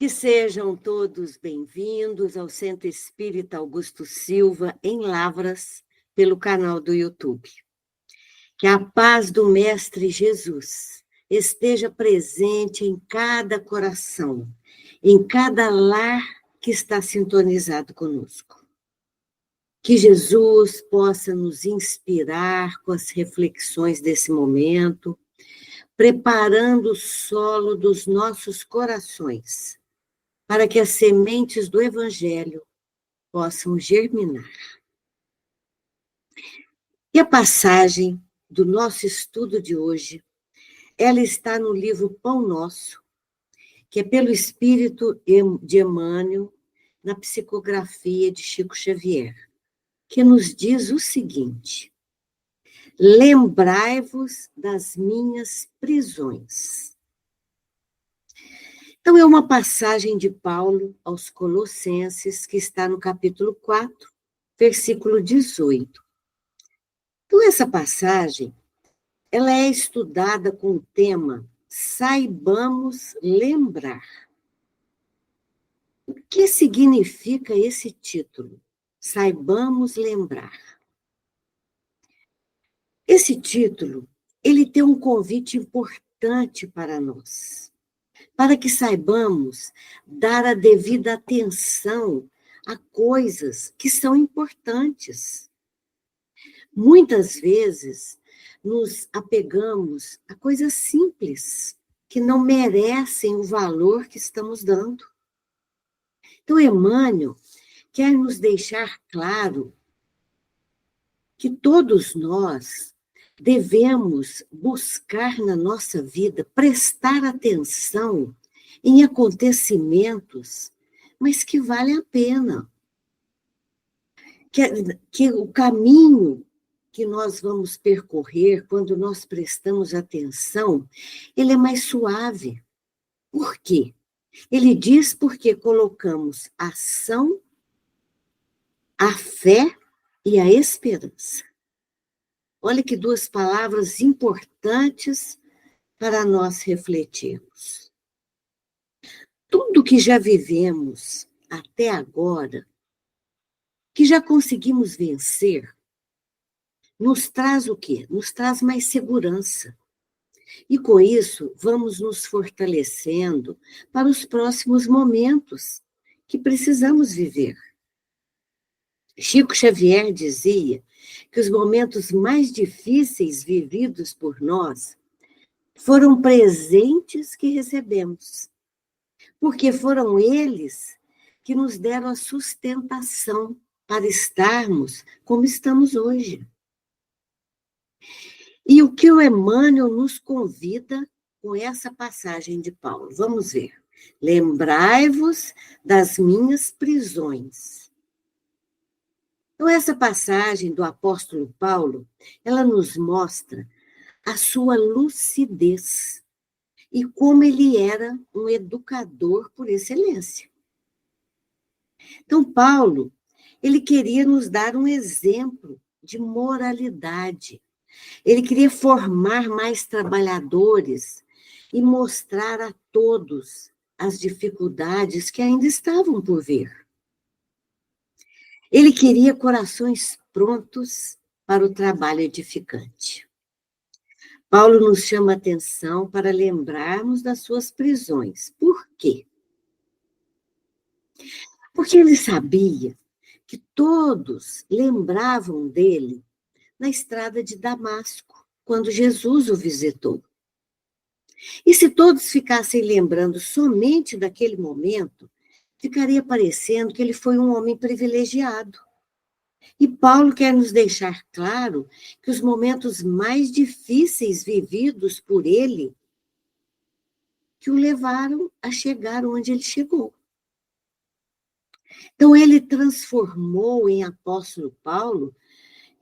Que sejam todos bem-vindos ao Centro Espírita Augusto Silva, em Lavras, pelo canal do YouTube. Que a paz do Mestre Jesus esteja presente em cada coração, em cada lar que está sintonizado conosco. Que Jesus possa nos inspirar com as reflexões desse momento, preparando o solo dos nossos corações, para que as sementes do Evangelho possam germinar. E a passagem do nosso estudo de hoje, ela está no livro Pão Nosso, que é pelo Espírito de Emmanuel, na psicografia de Chico Xavier, que nos diz o seguinte: lembrai-vos das minhas prisões. Então, é uma passagem de Paulo aos Colossenses, que está no capítulo 4, versículo 18. Então, essa passagem, ela é estudada com o tema Saibamos Lembrar. O que significa esse título? Saibamos Lembrar. Esse título, ele tem um convite importante para nós, para que saibamos dar a devida atenção a coisas que são importantes. Muitas vezes, nos apegamos a coisas simples, que não merecem o valor que estamos dando. Então, Emmanuel quer nos deixar claro que todos nós devemos buscar na nossa vida, prestar atenção em acontecimentos, mas que valem a pena. Que o caminho que nós vamos percorrer, quando nós prestamos atenção, ele é mais suave. Por quê? Ele diz porque colocamos a ação, a fé e a esperança. Olha que duas palavras importantes para nós refletirmos. Tudo que já vivemos até agora, que já conseguimos vencer, nos traz o quê? Nos traz mais segurança. E com isso, vamos nos fortalecendo para os próximos momentos que precisamos viver. Chico Xavier dizia que os momentos mais difíceis vividos por nós foram presentes que recebemos, porque foram eles que nos deram a sustentação para estarmos como estamos hoje. E o que o Emmanuel nos convida com essa passagem de Paulo? Vamos ver. Lembrai-vos das minhas prisões. Então, essa passagem do apóstolo Paulo, ela nos mostra a sua lucidez e como ele era um educador por excelência. Então, Paulo, ele queria nos dar um exemplo de moralidade. Ele queria formar mais trabalhadores e mostrar a todos as dificuldades que ainda estavam por vir. Ele queria corações prontos para o trabalho edificante. Paulo nos chama a atenção para lembrarmos das suas prisões. Por quê? Porque ele sabia que todos lembravam dele na estrada de Damasco, quando Jesus o visitou. E se todos ficassem lembrando somente daquele momento, ficaria parecendo que ele foi um homem privilegiado. E Paulo quer nos deixar claro que os momentos mais difíceis vividos por ele, que o levaram a chegar onde ele chegou. Então, ele transformou em apóstolo Paulo,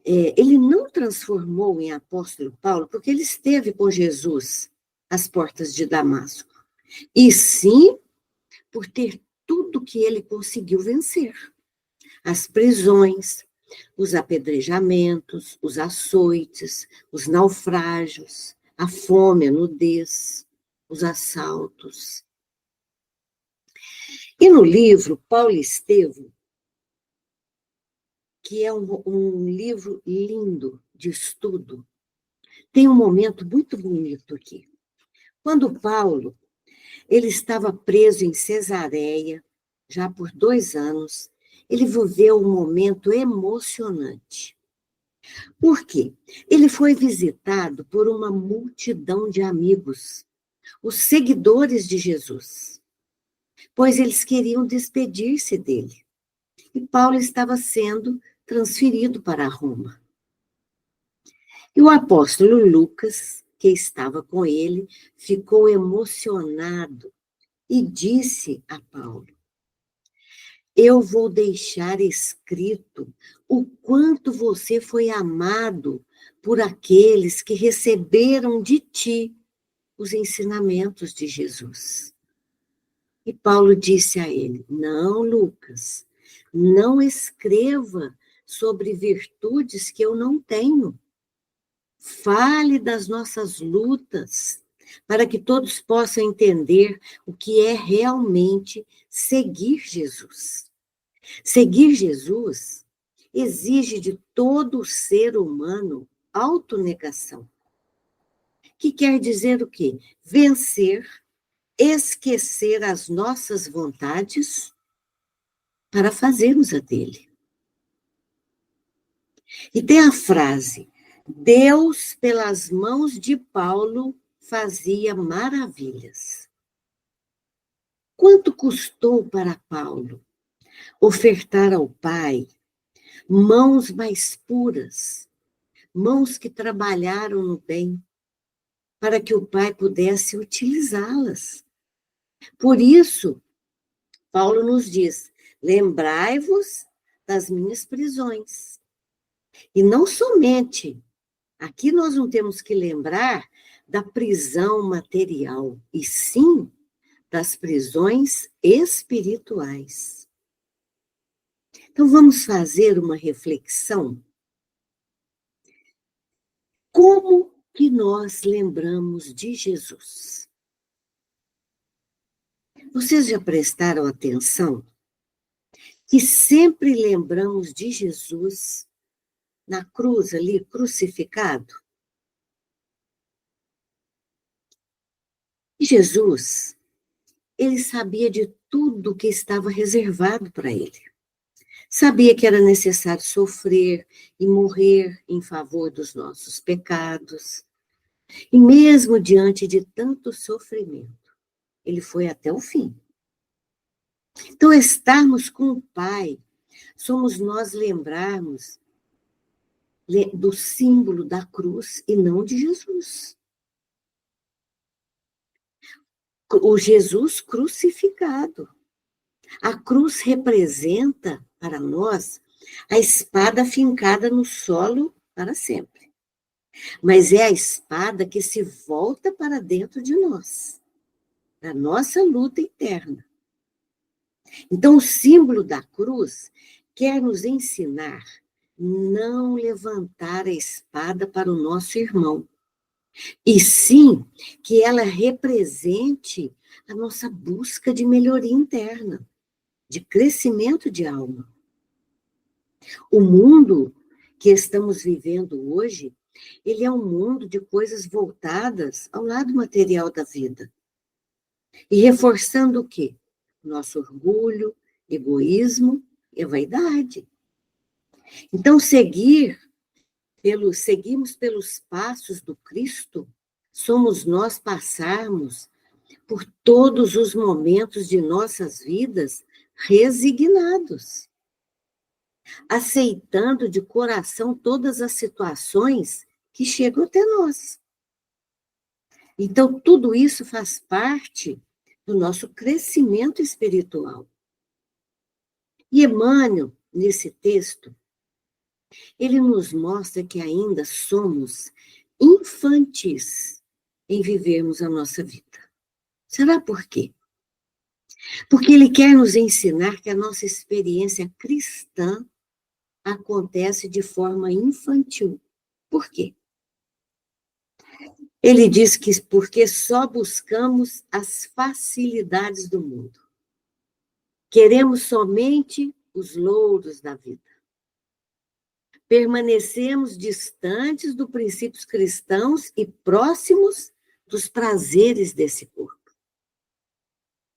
ele não transformou em apóstolo Paulo porque ele esteve com Jesus às portas de Damasco, e sim por ter tudo que ele conseguiu vencer. As prisões, os apedrejamentos, os açoites, os naufrágios, a fome, a nudez, os assaltos. E no livro Paulo e Estevão, que é um livro lindo de estudo, tem um momento muito bonito aqui. Quando Paulo, ele estava preso em Cesareia, já por 2 anos, ele viveu um momento emocionante. Por quê? Ele foi visitado por uma multidão de amigos, os seguidores de Jesus, pois eles queriam despedir-se dele. E Paulo estava sendo transferido para Roma. E o apóstolo Lucas, que estava com ele, ficou emocionado e disse a Paulo: eu vou deixar escrito o quanto você foi amado por aqueles que receberam de ti os ensinamentos de Jesus. E Paulo disse a ele: não, Lucas, não escreva sobre virtudes que eu não tenho. Fale das nossas lutas, para que todos possam entender o que é realmente seguir Jesus. Seguir Jesus exige de todo ser humano autonegação, que quer dizer o quê? Vencer, esquecer as nossas vontades para fazermos a dele. E tem a frase: Deus, pelas mãos de Paulo, fazia maravilhas. Quanto custou para Paulo ofertar ao Pai mãos mais puras, mãos que trabalharam no bem, para que o Pai pudesse utilizá-las? Por isso, Paulo nos diz: lembrai-vos das minhas prisões. E não somente, aqui nós não temos que lembrar da prisão material, e sim das prisões espirituais. Então, vamos fazer uma reflexão. Como que nós lembramos de Jesus? Vocês já prestaram atenção que sempre lembramos de Jesus na cruz ali, crucificado? E Jesus, ele sabia de tudo que estava reservado para ele. Sabia que era necessário sofrer e morrer em favor dos nossos pecados. E mesmo diante de tanto sofrimento, ele foi até o fim. Então, estarmos com o Pai, somos nós lembrarmos do símbolo da cruz e não de Jesus. O Jesus crucificado. A cruz representa, para nós, a espada fincada no solo para sempre. Mas é a espada que se volta para dentro de nós, a nossa luta interna. Então, o símbolo da cruz quer nos ensinar não levantar a espada para o nosso irmão, e sim que ela represente a nossa busca de melhoria interna, de crescimento de alma. O mundo que estamos vivendo hoje, ele é um mundo de coisas voltadas ao lado material da vida. E reforçando o quê? Nosso orgulho, egoísmo e vaidade. Então, seguimos pelos passos do Cristo, somos nós passarmos por todos os momentos de nossas vidas resignados, aceitando de coração todas as situações que chegam até nós. Então, tudo isso faz parte do nosso crescimento espiritual. E Emmanuel, nesse texto, ele nos mostra que ainda somos infantis em vivermos a nossa vida. Será por quê? Porque ele quer nos ensinar que a nossa experiência cristã acontece de forma infantil. Por quê? Ele diz que porque só buscamos as facilidades do mundo. Queremos somente os louros da vida. Permanecemos distantes dos princípios cristãos e próximos dos prazeres desse corpo.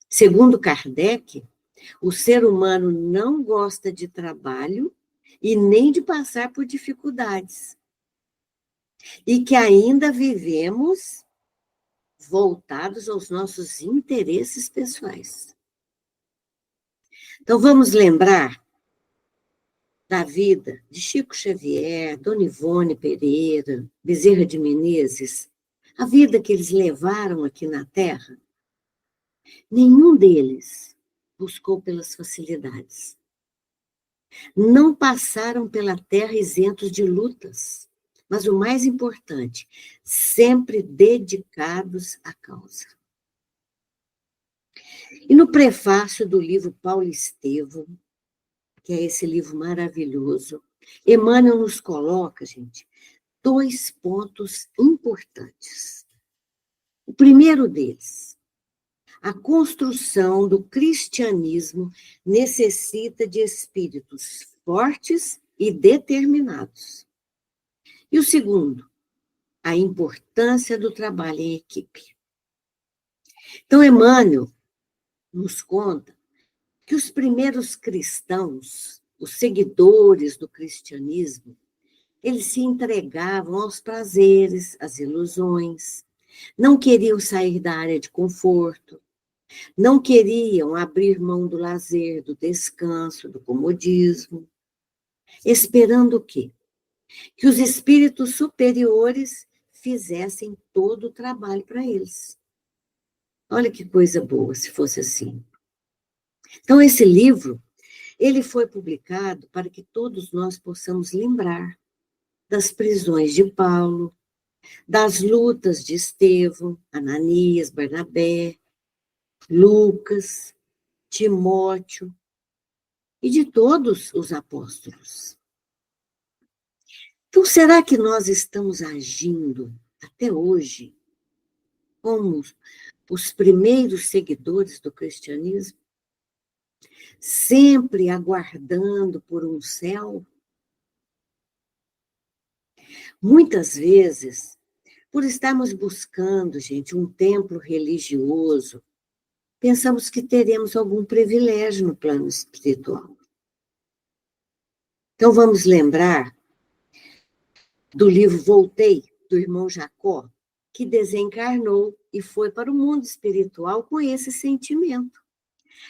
Segundo Kardec, o ser humano não gosta de trabalho e nem de passar por dificuldades. E que ainda vivemos voltados aos nossos interesses pessoais. Então, vamos lembrar da vida de Chico Xavier, Dona Ivone Pereira, Bezerra de Menezes, a vida que eles levaram aqui na Terra. Nenhum deles buscou pelas facilidades. Não passaram pela Terra isentos de lutas, mas o mais importante, sempre dedicados à causa. E no prefácio do livro Paulo Estevam, que é esse livro maravilhoso, Emmanuel nos coloca, gente, 2 pontos importantes. O primeiro deles, a construção do cristianismo necessita de espíritos fortes e determinados. E o segundo, a importância do trabalho em equipe. Então, Emmanuel nos conta que os primeiros cristãos, os seguidores do cristianismo, eles se entregavam aos prazeres, às ilusões, não queriam sair da área de conforto, não queriam abrir mão do lazer, do descanso, do comodismo, esperando o quê? Que os espíritos superiores fizessem todo o trabalho para eles. Olha que coisa boa se fosse assim. Então, esse livro, ele foi publicado para que todos nós possamos lembrar das prisões de Paulo, das lutas de Estevão, Ananias, Barnabé, Lucas, Timóteo e de todos os apóstolos. Então, será que nós estamos agindo até hoje como os primeiros seguidores do cristianismo? Sempre aguardando por um céu? Muitas vezes, por estarmos buscando, gente, um templo religioso, pensamos que teremos algum privilégio no plano espiritual. Então, vamos lembrar do livro Voltei, do irmão Jacó, que desencarnou e foi para o mundo espiritual com esse sentimento,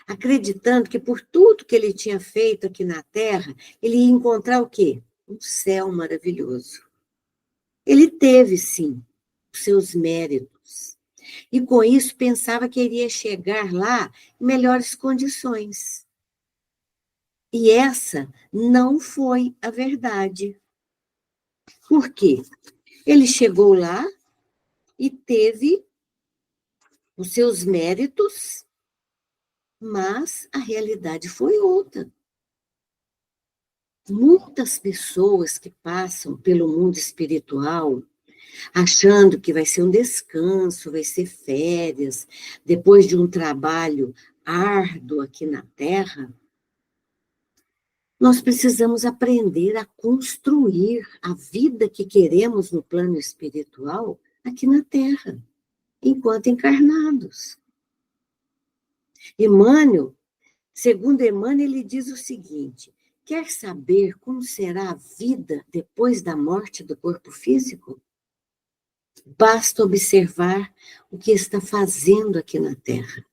acreditando que por tudo que ele tinha feito aqui na Terra, ele ia encontrar o quê? Um céu maravilhoso. Ele teve, sim, os seus méritos. E com isso pensava que iria chegar lá em melhores condições. E essa não foi a verdade. Por quê? Ele chegou lá e teve os seus méritos, mas a realidade foi outra. Muitas pessoas que passam pelo mundo espiritual, achando que vai ser um descanso, vai ser férias, depois de um trabalho árduo aqui na Terra, nós precisamos aprender a construir a vida que queremos no plano espiritual aqui na Terra, enquanto encarnados. Emmanuel, segundo Emmanuel, ele diz o seguinte: quer saber como será a vida depois da morte do corpo físico? Basta observar o que está fazendo aqui na Terra.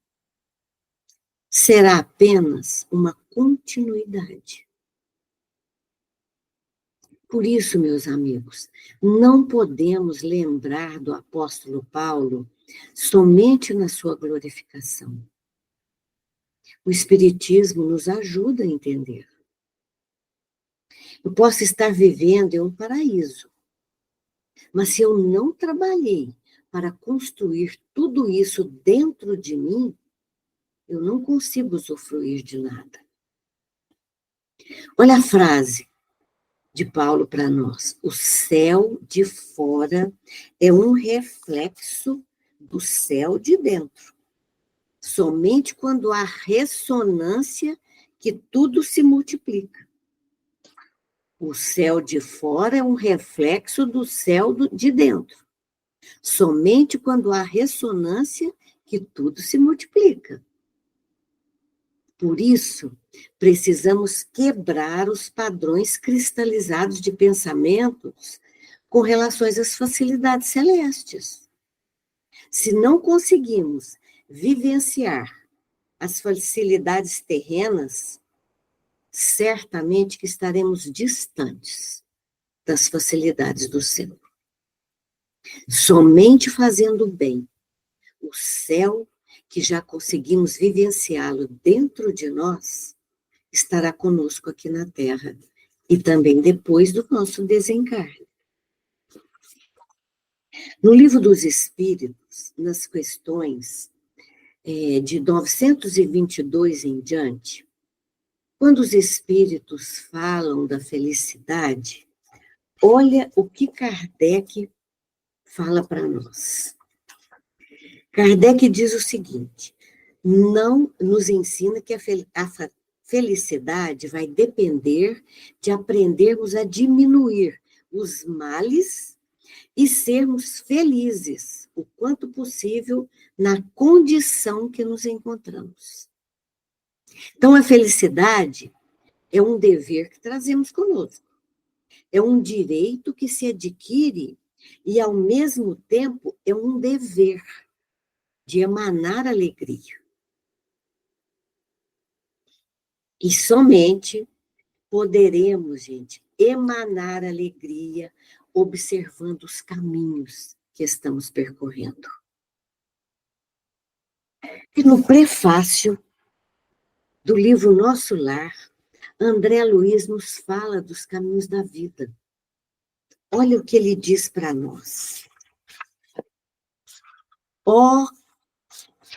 Será apenas uma continuidade. Por isso, meus amigos, não podemos lembrar do apóstolo Paulo somente na sua glorificação. O Espiritismo nos ajuda a entender. Eu posso estar vivendo em um paraíso, mas se eu não trabalhei para construir tudo isso dentro de mim, eu não consigo usufruir de nada. Olha a frase de Paulo para nós: o céu de fora é um reflexo do céu de dentro. Somente quando há ressonância que tudo se multiplica. O céu de fora é um reflexo do céu de dentro. Somente quando há ressonância que tudo se multiplica. Por isso, precisamos quebrar os padrões cristalizados de pensamentos com relações às facilidades celestes. Se não conseguimos vivenciar as facilidades terrenas, certamente que estaremos distantes das facilidades do céu. Somente fazendo bem, o céu que já conseguimos vivenciá-lo dentro de nós, estará conosco aqui na Terra, e também depois do nosso desencarne. No Livro dos Espíritos, nas questões de 922 em diante, quando os Espíritos falam da felicidade, olha o que Kardec fala para nós. Kardec diz o seguinte: não nos ensina que a felicidade vai depender de aprendermos a diminuir os males e sermos felizes o quanto possível na condição que nos encontramos. Então, a felicidade é um dever que trazemos conosco. É um direito que se adquire e, ao mesmo tempo, é um dever de emanar alegria. E somente poderemos, gente, emanar alegria observando os caminhos que estamos percorrendo. E no prefácio do livro Nosso Lar, André Luiz nos fala dos caminhos da vida. Olha o que ele diz para nós. Ó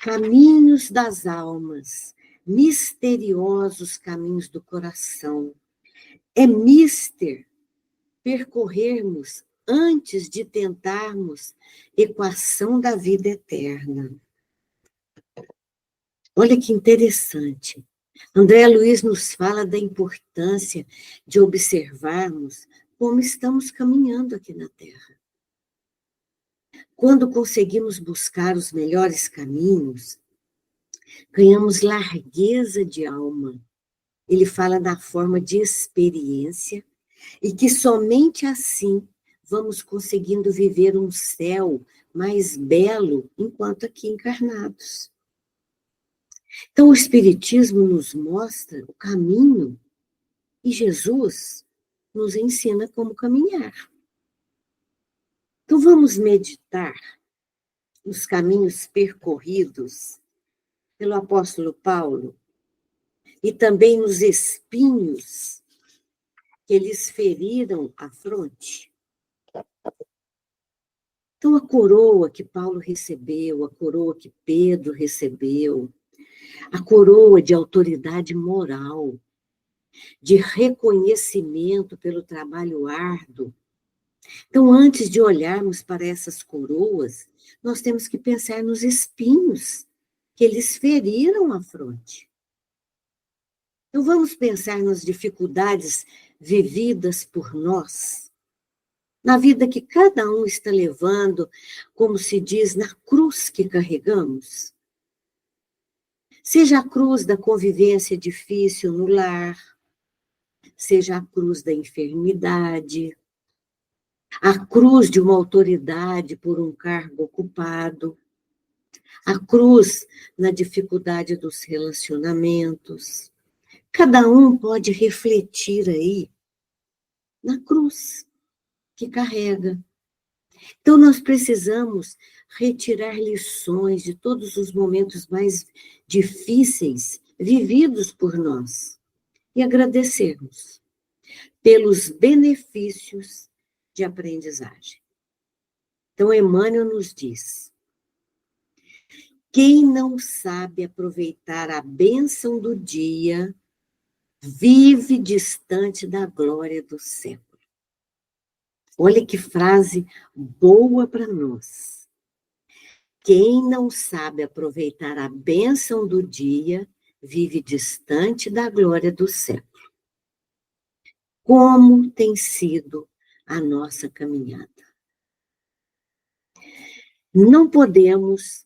caminhos das almas, misteriosos caminhos do coração, é mister percorrermos antes de tentarmos equação da vida eterna. Olha que interessante. André Luiz nos fala da importância de observarmos como estamos caminhando aqui na Terra. Quando conseguimos buscar os melhores caminhos, ganhamos largueza de alma. Ele fala da forma de experiência e que somente assim vamos conseguindo viver um céu mais belo enquanto aqui encarnados. Então, o Espiritismo nos mostra o caminho e Jesus nos ensina como caminhar. Então, vamos meditar nos caminhos percorridos pelo apóstolo Paulo e também nos espinhos que eles feriram à fronte. Então, a coroa que Paulo recebeu, a coroa que Pedro recebeu, a coroa de autoridade moral, de reconhecimento pelo trabalho árduo. Então, antes de olharmos para essas coroas, nós temos que pensar nos espinhos que eles feriram à fronte. Então, vamos pensar nas dificuldades vividas por nós, na vida que cada um está levando, como se diz, na cruz que carregamos. Seja a cruz da convivência difícil no lar, seja a cruz da enfermidade, a cruz de uma autoridade por um cargo ocupado, a cruz na dificuldade dos relacionamentos. Cada um pode refletir aí na cruz que carrega. Então, nós precisamos retirar lições de todos os momentos mais difíceis vividos por nós e agradecermos pelos benefícios de aprendizagem. Então, Emmanuel nos diz: quem não sabe aproveitar a bênção do dia, vive distante da glória do século. Olha que frase boa para nós. Quem não sabe aproveitar a bênção do dia, vive distante da glória do céu. Como tem sido a nossa caminhada? Não podemos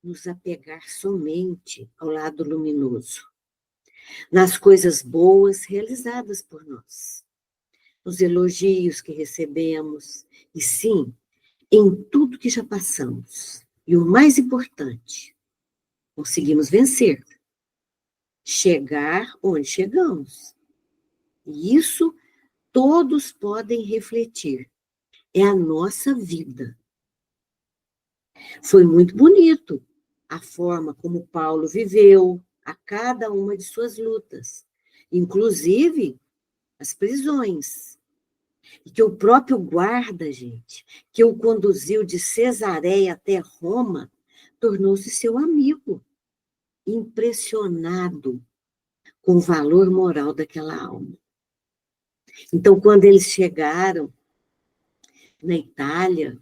nos apegar somente ao lado luminoso, nas coisas boas realizadas por nós, nos elogios que recebemos, e sim, em tudo que já passamos. E o mais importante, conseguimos vencer, chegar onde chegamos. E isso todos podem refletir. É a nossa vida. Foi muito bonito a forma como Paulo viveu a cada uma de suas lutas, inclusive as prisões. E que o próprio guarda, gente, que o conduziu de Cesareia até Roma, tornou-se seu amigo, impressionado com o valor moral daquela alma. Então, quando eles chegaram na Itália,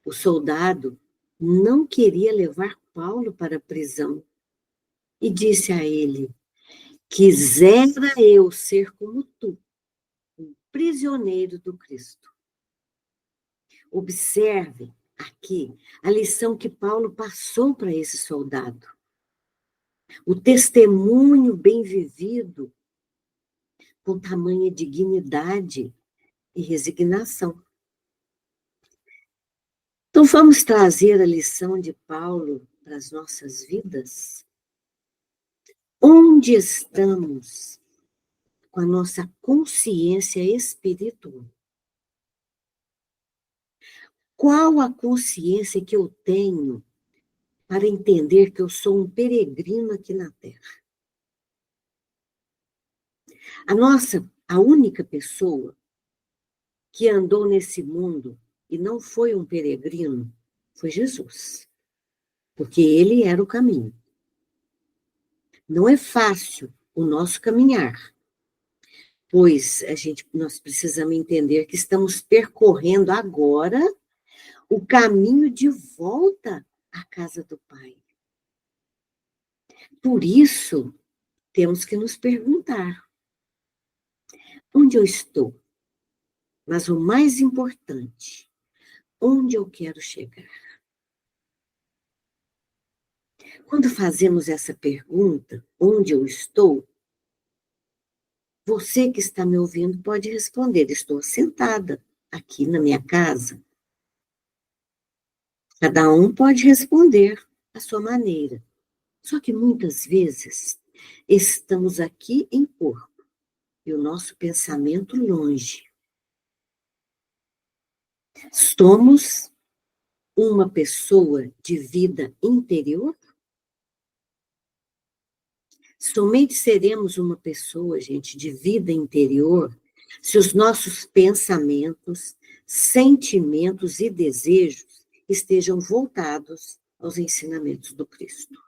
o soldado não queria levar Paulo para a prisão e disse a ele: quisera eu ser como tu, um prisioneiro do Cristo. Observe aqui a lição que Paulo passou para esse soldado. O testemunho bem vivido, com tamanha dignidade e resignação. Então, vamos trazer a lição de Paulo para as nossas vidas? Onde estamos com a nossa consciência espiritual? Qual a consciência que eu tenho para entender que eu sou um peregrino aqui na Terra? A única pessoa que andou nesse mundo e não foi um peregrino foi Jesus, porque ele era o caminho. Não é fácil o nosso caminhar, pois nós precisamos entender que estamos percorrendo agora o caminho de volta à casa do Pai. Por isso, temos que nos perguntar: onde eu estou? Mas o mais importante, onde eu quero chegar? Quando fazemos essa pergunta, onde eu estou, você que está me ouvindo pode responder: estou sentada aqui na minha casa. Cada um pode responder à sua maneira. Só que muitas vezes estamos aqui em corpo e o nosso pensamento longe. Somos uma pessoa de vida interior? Somente seremos uma pessoa, gente, de vida interior se os nossos pensamentos, sentimentos e desejos estejam voltados aos ensinamentos do Cristo.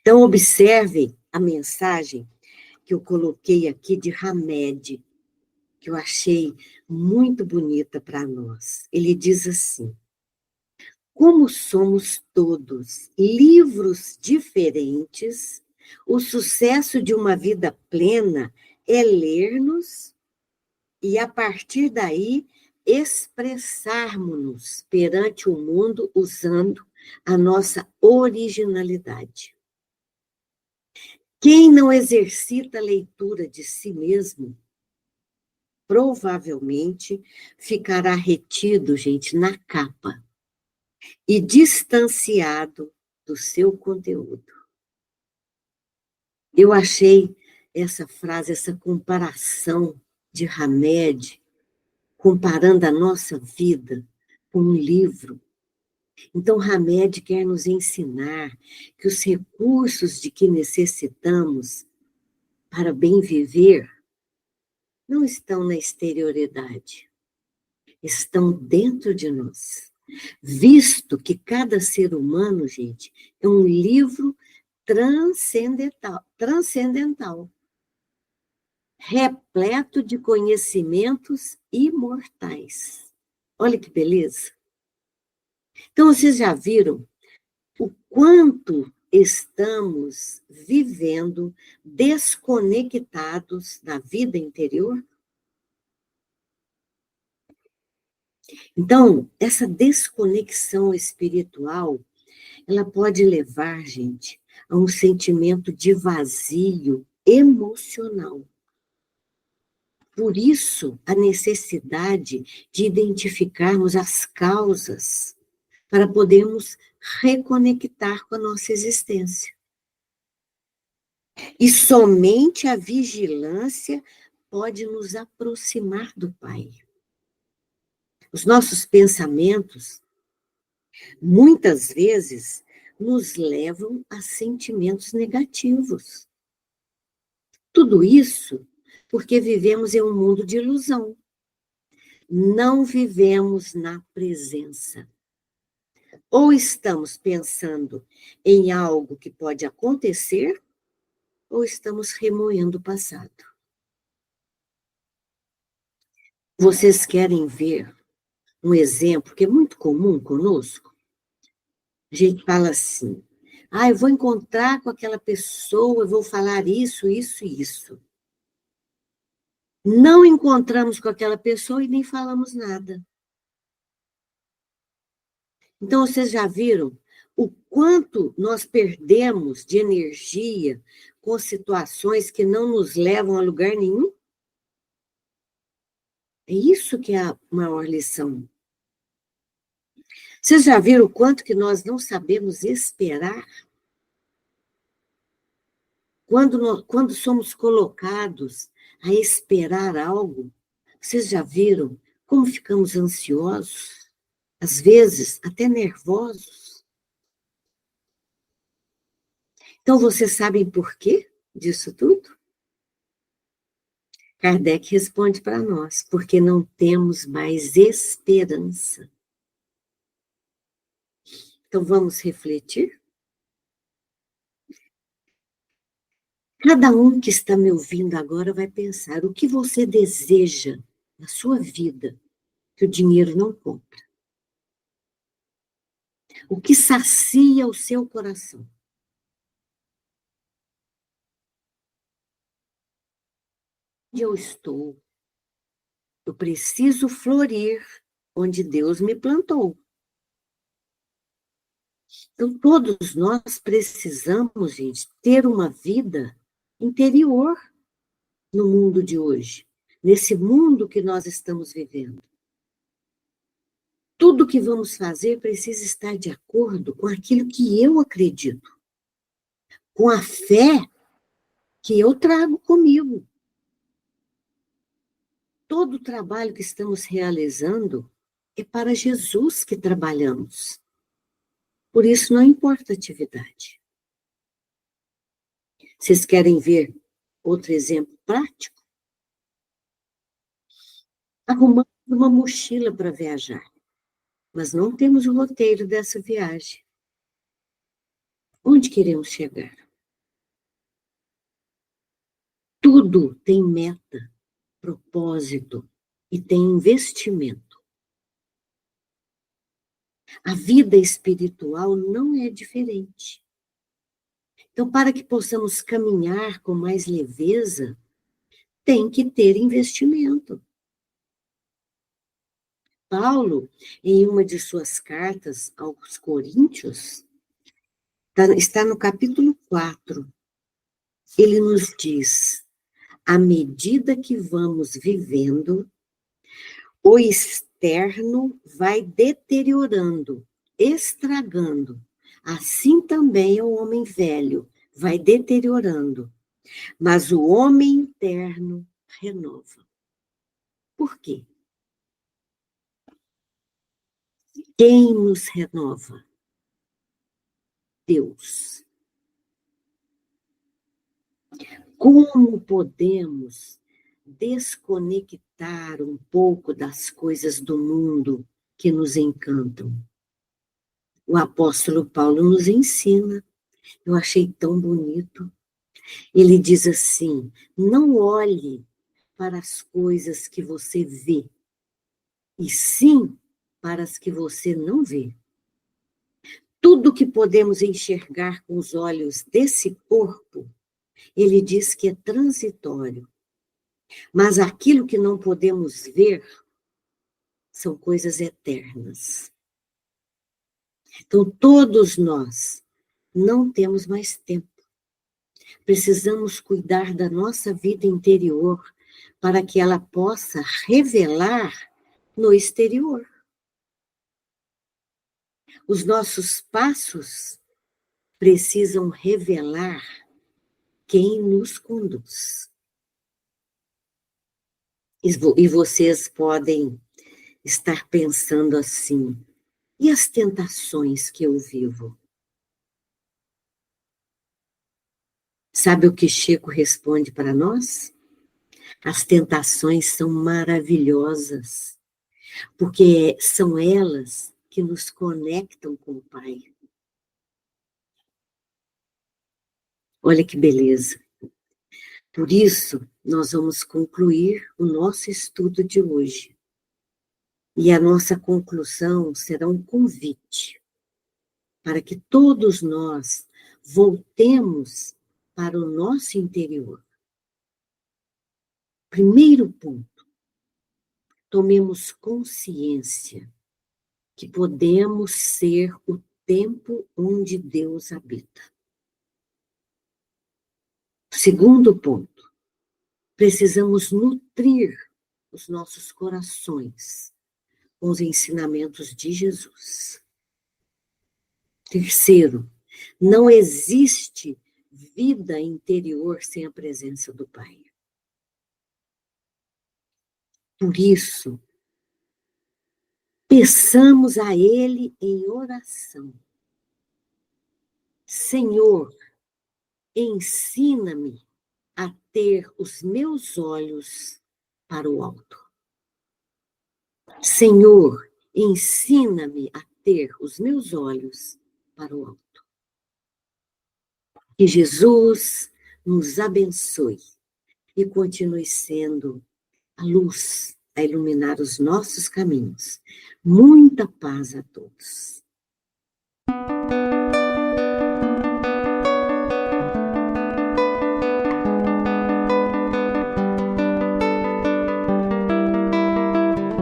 Então, observe a mensagem que eu coloquei aqui de Hamed, que eu achei muito bonita para nós. Ele diz assim: como somos todos livros diferentes, o sucesso de uma vida plena é ler-nos e, a partir daí, expressarmos-nos perante o mundo usando a nossa originalidade. Quem não exercita a leitura de si mesmo, provavelmente ficará retido, gente, na capa e distanciado do seu conteúdo. Eu achei essa frase, essa comparação de Hamed, comparando a nossa vida com um livro. Então, Hamed quer nos ensinar que os recursos de que necessitamos para bem viver não estão na exterioridade, estão dentro de nós. Visto que cada ser humano, gente, é um livro transcendental, repleto de conhecimentos imortais. Olha que beleza! Então, vocês já viram o quanto estamos vivendo desconectados da vida interior? Então, essa desconexão espiritual, ela pode levar, gente, a um sentimento de vazio emocional. Por isso, a necessidade de identificarmos as causas para podermos reconectar com a nossa existência. E somente a vigilância pode nos aproximar do Pai. Os nossos pensamentos, muitas vezes, nos levam a sentimentos negativos. Tudo isso porque vivemos em um mundo de ilusão. Não vivemos na presença. Ou estamos pensando em algo que pode acontecer, ou estamos remoendo o passado. Vocês querem ver um exemplo que é muito comum conosco? A gente fala assim, eu vou encontrar com aquela pessoa, eu vou falar isso, isso e isso. Não encontramos com aquela pessoa e nem falamos nada. Então, vocês já viram o quanto nós perdemos de energia com situações que não nos levam a lugar nenhum? É isso que é a maior lição. Vocês já viram o quanto que nós não sabemos esperar? Quando somos colocados a esperar algo, vocês já viram como ficamos ansiosos? Às vezes, até nervosos. Então, vocês sabem por quê disso tudo? Kardec responde para nós, porque não temos mais esperança. Então, vamos refletir? Cada um que está me ouvindo agora vai pensar o que você deseja na sua vida que o dinheiro não compra. O que sacia o seu coração. Onde eu estou? Eu preciso florir onde Deus me plantou. Então, todos nós precisamos, gente, ter uma vida interior no mundo de hoje, nesse mundo que nós estamos vivendo. Tudo que vamos fazer precisa estar de acordo com aquilo que eu acredito, com a fé que eu trago comigo. Todo o trabalho que estamos realizando é para Jesus que trabalhamos. Por isso, não importa a atividade. Vocês querem ver outro exemplo prático? Arrumamos uma mochila para viajar, mas não temos o roteiro dessa viagem. Onde queremos chegar? Tudo tem meta, propósito e tem investimento. A vida espiritual não é diferente. Então, para que possamos caminhar com mais leveza, tem que ter investimento. Paulo, em uma de suas cartas aos Coríntios, está no capítulo 4, ele nos diz, à medida que vamos vivendo, o externo vai deteriorando, estragando. Assim também o homem velho vai deteriorando, mas o homem interno renova. Por quê? Quem nos renova? Deus. Como podemos desconectar um pouco das coisas do mundo que nos encantam? O apóstolo Paulo nos ensina. Eu achei tão bonito. Ele diz assim: não olhe para as coisas que você vê, e sim para as que você não vê. tudo que podemos enxergar com os olhos desse corpo, ele diz que é transitório. Mas aquilo que não podemos ver são coisas eternas. Então, todos nós não temos mais tempo. Precisamos cuidar da nossa vida interior para que ela possa revelar no exterior. Os nossos passos precisam revelar quem nos conduz. E vocês podem estar pensando assim, e as tentações que eu vivo? Sabe o que Chico responde para nós? As tentações são maravilhosas, porque são elas que nos conectam com o Pai. Olha que beleza. Por isso, nós vamos concluir o nosso estudo de hoje. E a nossa conclusão será um convite para que todos nós voltemos para o nosso interior. Primeiro ponto, tomemos consciência que podemos ser o templo onde Deus habita. Segundo ponto, precisamos nutrir os nossos corações com os ensinamentos de Jesus. Terceiro, não existe vida interior sem a presença do Pai. Por isso, peçamos a Ele em oração. Senhor, ensina-me a ter os meus olhos para o alto. Senhor, ensina-me a ter os meus olhos para o alto. Que Jesus nos abençoe e continue sendo a luz a iluminar os nossos caminhos. Muita paz a todos.